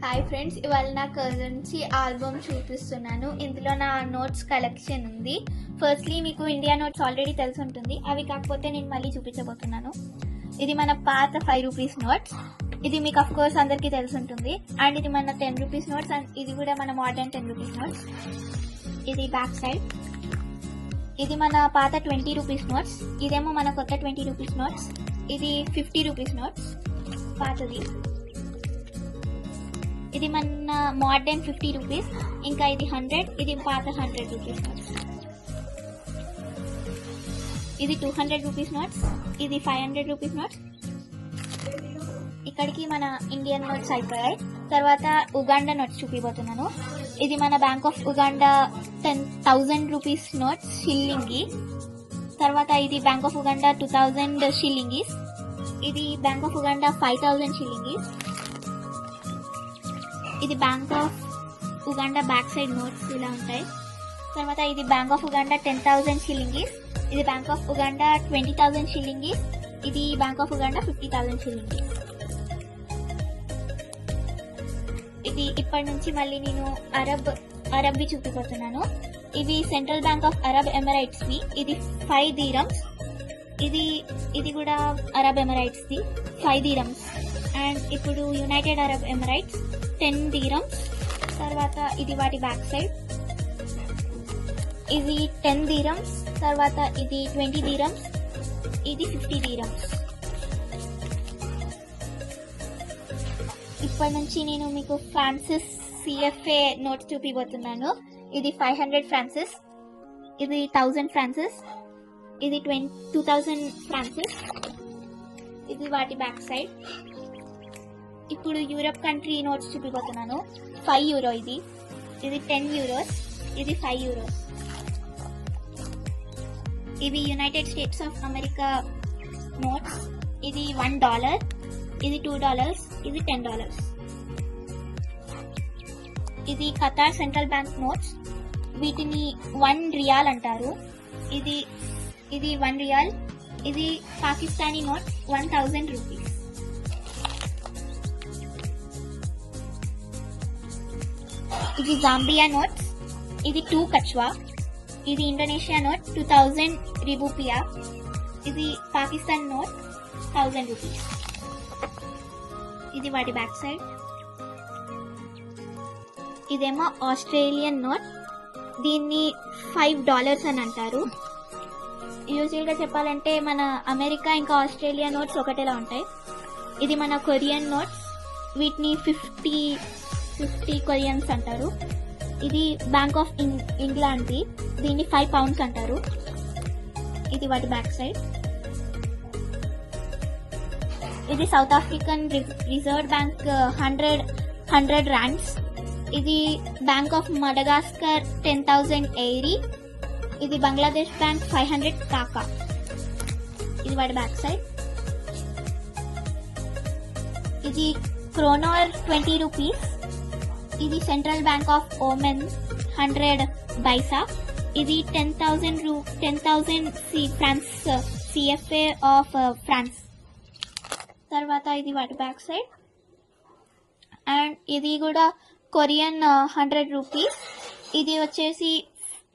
Hi friends, ఇవాళ నా కజిన్స్కి album చూపిస్తున్నాను. ఇందులో నా నోట్స్ కలెక్షన్ ఉంది. ఫస్ట్లీ మీకు ఇండియా నోట్స్ ఆల్రెడీ తెలిసి ఉంటుంది, అవి కాకపోతే నేను మళ్ళీ చూపించబోతున్నాను. ఇది మన పాత 5 రూపీస్ నోట్స్. ఇది మీకు అఫ్ కోర్స్ అందరికీ తెలిసి ఉంటుంది. అండ్ ఇది మన 10 రూపీస్ నోట్స్, అండ్ ఇది కూడా మన మోడర్న్ 10 రూపీస్ నోట్స్. ఇది బ్యాక్ సైడ్. ఇది మన పాత 20 రూపీస్ నోట్స్. ఇదేమో మన కొత్త 20 రూపీస్ నోట్స్. ఇది 50 రూపీస్ నోట్స్ పాతది. ఇది మన మోడర్న్ 50 రూపీస్. ఇంకా ఇది 100. ఇది పాత 100 రూపీస్ నోట్స్. ఇది 200 రూపీస్ నోట్స్. ఇది 500 రూపీస్ నోట్స్. ఇక్కడికి మన ఇండియన్ నోట్స్ అయిపోయాయి. తర్వాత ఉగాండా నోట్స్ చూపిపోతున్నాను. ఇది మన bank of Uganda 10,000 rupees notes షిల్లింగి. తర్వాత ఇది బ్యాంక్ ఆఫ్ ఉగాండా 2000 షిల్లింగీస్. ఇది బ్యాంక్ ఆఫ్ ఉగాండా 5000 షిల్లింగీస్. ఇది bank of Uganda back side notes ఇలా ఉంటాయి. తర్వాత ఇది బ్యాంక్ ఆఫ్ ఉగాండా 10,000 షిల్లింగీస్. ఇది బ్యాంక్ ఆఫ్ ఉగాండా 20,000 షిల్లింగీస్. ఇది బ్యాంక్ ఆఫ్ ఉగాండా 50,000 షిల్లింగీస్. ఇది ఇప్పటి నుంచి మళ్ళీ నేను అరబ్వి చూపిపోతున్నాను. ఇవి సెంట్రల్ బ్యాంక్ ఆఫ్ అరబ్ ఎమిరేట్స్వి. ఇది 5 dirhams. ఇది కూడా అరబ్ ఎమిరేట్స్ది 5 dirhams. అండ్ ఇప్పుడు యునైటెడ్ అరబ్ ఎమిరేట్స్ 10 dirhams. తర్వాత ఇది వాటి బ్యాక్ సైడ్. ఇది 10 dirhams. తర్వాత ఇది 20 dirhams. ఇది 50 dirhams. ఇప్పటి నుంచి నేను మీకు ఫ్రాన్సిస్ CFA నోట్స్ చూపిపోతున్నాను. ఇది 500 ఫ్రాన్సిస్. ఇది 1000 ఫ్రాన్సిస్. ఇది 2000 ఫ్రాన్సిస్. ఇది వాటి బ్యాక్ సైడ్. ఇప్పుడు యూరప్ కంట్రీ నోట్స్ చూపిపోతున్నాను. 5 euro ఇది 10 euros. ఇది 5 euros. ఇవి United states of America notes. ఇది $1. ఇది $2. ఇది $10. ఇది ఖతార్ సెంట్రల్ బ్యాంక్ నోట్స్. వీటిని 1 రియాల్ అంటారు. ఇది 1 రియాల్. ఇది పాకిస్తానీ నోట్ 1000 రూపీస్. ఇది జాంబియా నోట్స్. ఇది 2 కచ్వా. ఇది ఇండోనేషియా నోట్ 2000 రిబూపియా. ఇది పాకిస్తాన్ నోట్ 1000 రూపీస్. ఇది వాటి బ్యాక్ సైడ్. ఇదేమో ఆస్ట్రేలియన్ నోట్. దీన్ని $5 అని అంటారు. యూజువల్గా చెప్పాలంటే మన అమెరికా ఇంకా ఆస్ట్రేలియా నోట్స్ ఒకటేలా ఉంటాయి. ఇది మన కొరియన్ నోట్స్. వీటిని 50 కొరియన్స్ అంటారు. ఇది బ్యాంక్ ఆఫ్ ఇంగ్లాండ్ది. దీన్ని 5 pounds అంటారు. ఇది వాటి బ్యాక్ సైడ్. ఇది south African reserve bank 100 rands. ఇది బ్యాంక్ ఆఫ్ మడగాస్కర్ 10,000 ఎయిరీ. ఇది బంగ్లాదేశ్ బ్యాంక్ 500 కాకా. ఇది వాటి బ్యాక్ సైడ్. ఇది క్రోనోర్ 20 రూపీస్. ఇది సెంట్రల్ బ్యాంక్ ఆఫ్ ఓమెన్ 100 బైసా. ఇది 10,000 ఫ్రాన్స్ CFA ఆఫ్ ఫ్రాన్స్. తర్వాత ఇది వాటి బ్యాక్ సైడ్. అండ్ ఇది కూడా కొరియన్ 100 రూపీస్. ఇది వచ్చేసి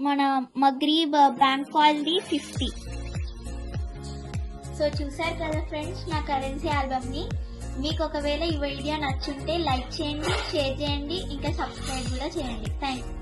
మన మగ్రీబ్ బ్యాంక్ వాళ్ళది 50. సో చూసారు కదా ఫ్రెండ్స్ నా కరెన్సీ ఆల్బమ్ని. మీకు ఒకవేళ ఈ వీడియో నచ్చుంటే లైక్ చేయండి, షేర్ చేయండి, ఇంకా సబ్స్క్రైబ్ కూడా చేయండి. Thank you.